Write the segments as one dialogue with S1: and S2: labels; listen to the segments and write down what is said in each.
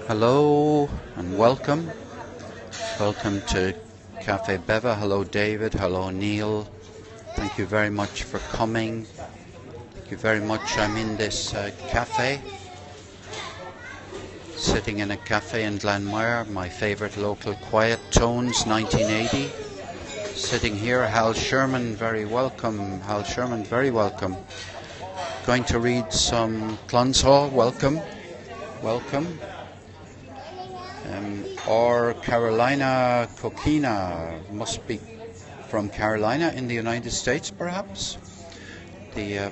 S1: Hello and welcome. Welcome to Cafe Beva. Hello David. Hello Neil. Thank you very much for coming. Thank you very much. I'm in this cafe. Sitting in a cafe in Glanmire, my favourite local Quiet Tones 1980. Sitting here, Hal Sherman, very welcome. Hal Sherman, very welcome. Going to read some Clonshaw, welcome. Welcome. Or Carolina Coquina, must be from Carolina in the United States perhaps. The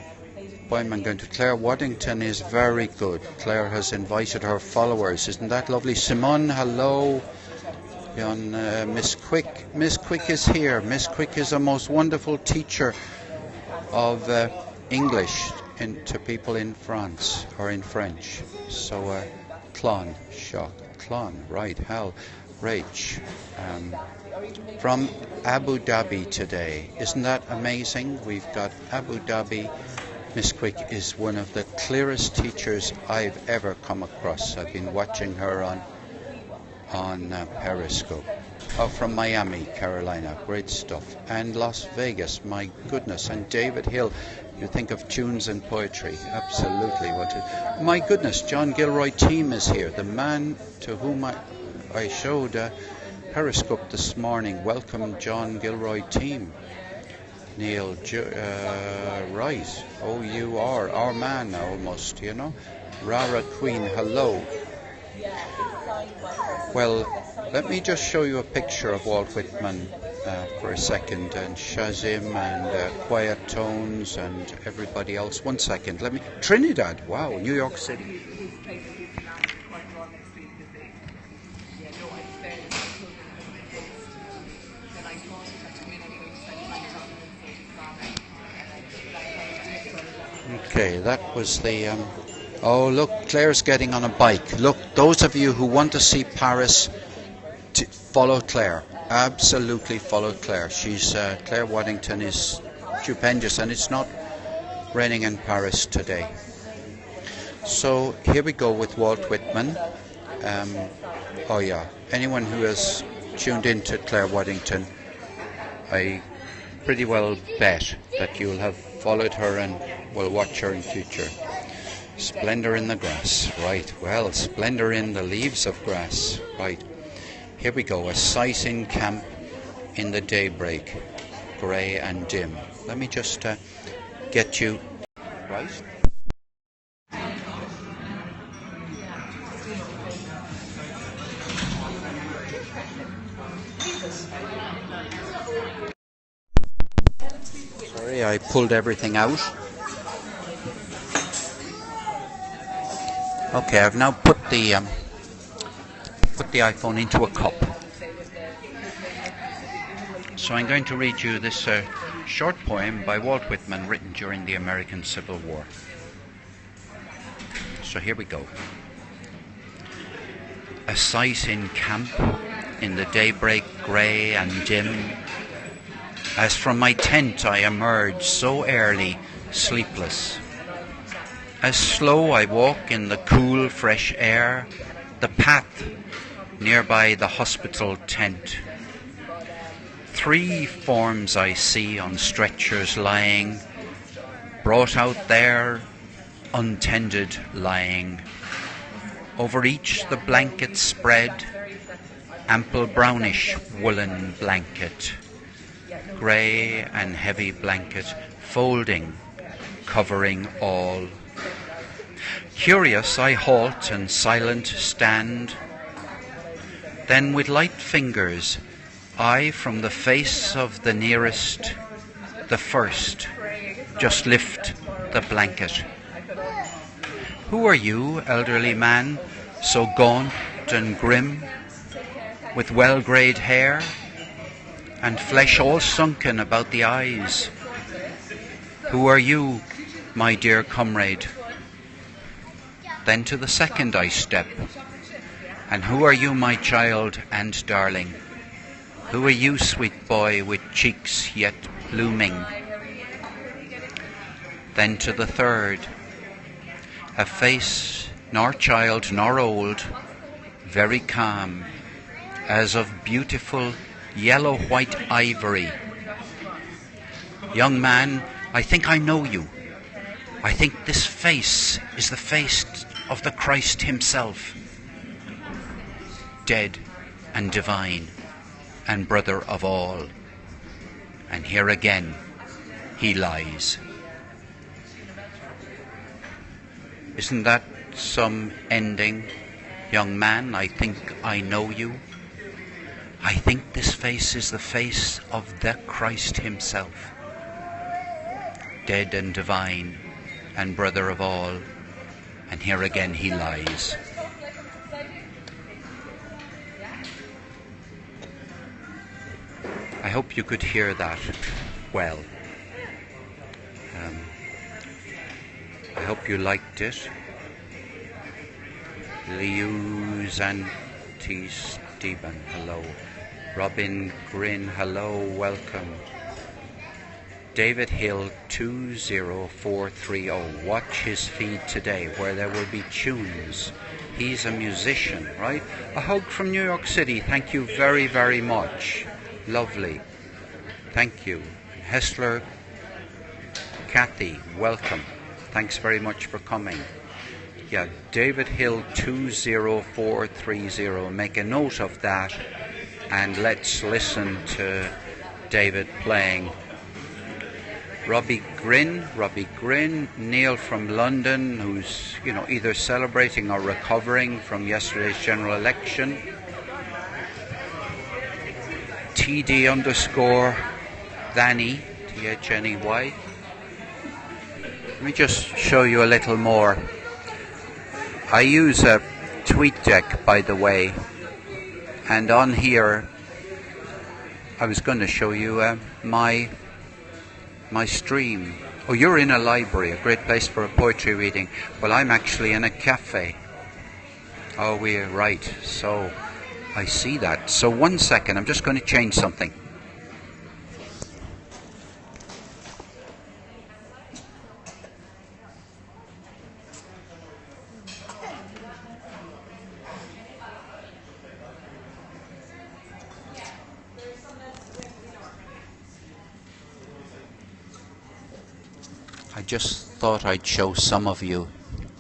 S1: poem I'm going to Claire Waddington is very good. Claire has invited her followers, isn't that lovely? Simone, hello. On Miss Quick. Miss Quick is here. Miss Quick is a most wonderful teacher of English to people in France or in French. So Clon, shock. Clon, right, Hal, Rach, from Abu Dhabi today. Isn't that amazing? We've got Abu Dhabi. Miss Quick is one of the clearest teachers I've ever come across. I've been watching her on Periscope. Oh, from Miami, Carolina, great stuff. And Las Vegas, my goodness. And David Hill, you think of tunes and poetry, absolutely. My goodness, John Gilroy Team is here, the man to whom I showed Periscope this morning. Welcome, John Gilroy Team. Neil, right, oh, you are our man almost, you know. Rara Queen, hello. Well, let me just show you a picture of Walt Whitman for a second, and Shazim and Quiet Tones and everybody else. 1 second, let me... Trinidad, wow, New York City. Okay, that was the... Oh, look, Claire's getting on a bike. Look, those of you who want to see Paris, follow Claire. Absolutely follow Claire. She's Claire Waddington is stupendous, and it's not raining in Paris today. So here we go with Walt Whitman. Oh yeah, anyone who has tuned in to Claire Waddington, I pretty well bet that you'll have followed her and will watch her in future. Splendor in the grass, right, well, splendor in the leaves of grass, right. Here we go, a sight in camp in the daybreak, grey and dim. Let me just get you, right. Sorry, I pulled everything out. Okay, I've now put the iPhone into a cup. So I'm going to read you this short poem by Walt Whitman written during the American Civil War. So here we go. A sight in camp in the daybreak grey and dim. As from my tent I emerge so early, sleepless. As slow I walk in the cool, fresh air, the path nearby the hospital tent. 3 forms I see on stretchers lying, brought out there, untended lying. Over each the blanket spread, ample brownish woolen blanket, grey and heavy blanket, folding, covering all. Curious I halt and silent stand, then with light fingers I from the face of the nearest, the first, just lift the blanket. Who are you, elderly man, so gaunt and grim, with well-greyed hair, and flesh all sunken about the eyes? Who are you, my dear comrade? Then to the second I step. And who are you, my child and darling? Who are you, sweet boy, with cheeks yet blooming? Then to the third, a face nor child nor old, very calm, as of beautiful yellow-white ivory. Young man, I think I know you. I think this face is the face of the Christ himself, dead and divine and brother of all. And here again he lies. Isn't that some ending? Young man, I think I know you. I think this face is the face of the Christ himself, dead and divine and brother of all, and here again he lies. I hope you could hear that well. I hope you liked it. Liu Zanti Stephen, hello. Robin Grin, hello, welcome. David Hill 20430, watch his feed today where there will be tunes. He's a musician, right? A hug from New York City, thank you very, very much. Lovely, thank you. Hessler Kathy, welcome. Thanks very much for coming. Yeah, David Hill 20430, make a note of that and let's listen to David playing. Robbie Grin, Neil from London, who's, either celebrating or recovering from yesterday's general election. TD_Thany, THNEY. Let me just show you a little more. I use a TweetDeck, by the way, and on here I was going to show you my stream. Oh, you're in a library, a great place for a poetry reading. Well, I'm actually in a cafe. Oh, we're right. So I see that. So 1 second, I'm just going to change something. I just thought I'd show some of you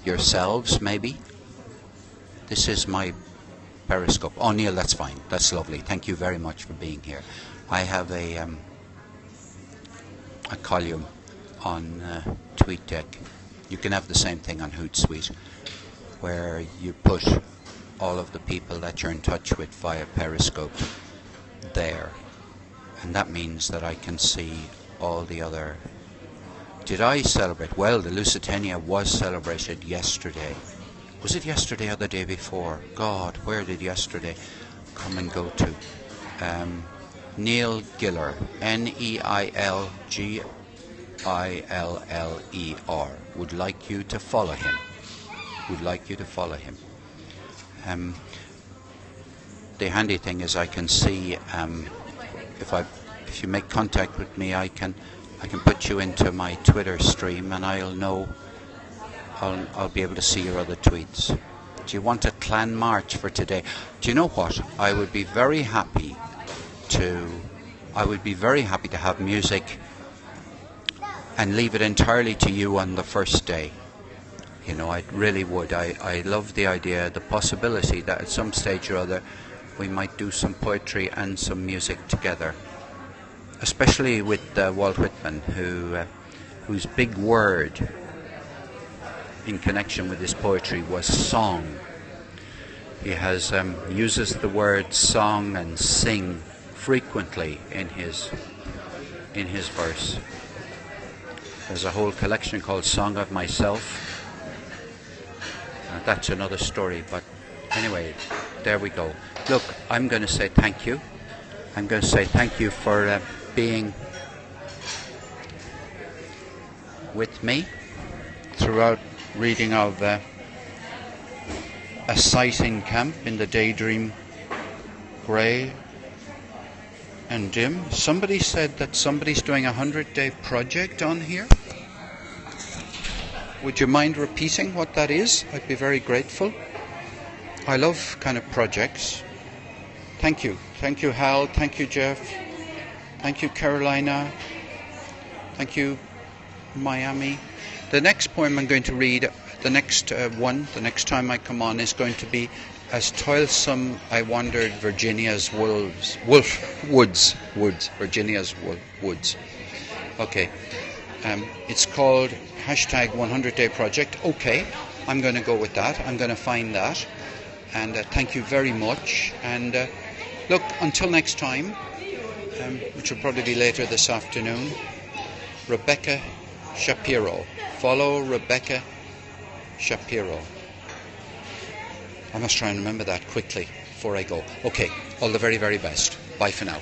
S1: yourselves, maybe. This is my Periscope. Oh, Neil, that's fine. That's lovely. Thank you very much for being here. I have a column on TweetDeck. You can have the same thing on Hootsuite, where you put all of the people that you're in touch with via Periscope there. And that means that I can see all the other... Did I celebrate? Well, the Lusitania was celebrated yesterday. Was it yesterday or the day before? God, where did yesterday come and go to? Neil Giller, NeilGiller, would like you to follow him. The handy thing is I can see if you make contact with me, I can put you into my Twitter stream and I'll know. I'll be able to see your other tweets. Do you want a clan march for today? Do you know what? I would be very happy to have music and leave it entirely to you on the first day. I really would. I love the idea, the possibility that at some stage or other we might do some poetry and some music together. Especially with Walt Whitman, whose big word in connection with his poetry was song. He has uses the word song and sing frequently in his verse. There's a whole collection called Song of Myself. That's another story, but anyway, there we go. Look, I'm going to say thank you. I'm going to say thank you for being with me throughout reading of a sighting camp in the daydream grey and dim. Somebody said that somebody's doing a 100-day project on here. Would you mind repeating what that is? I'd be very grateful. I love kind of projects. Thank you. Thank you, Hal. Thank you, Jeff. Thank you, Carolina. Thank you, Miami. The next poem I'm going to read, the next time I come on, is going to be As Toilsome I Wandered Virginia's Woods. Okay. It's called hashtag 100-day project. Okay, I'm going to go with that. I'm going to find that. And thank you very much. And look, until next time, which will probably be later this afternoon, Rebecca Shapiro. Follow Rebecca Shapiro. I must try and remember that quickly before I go. Okay, all the very, very best. Bye for now.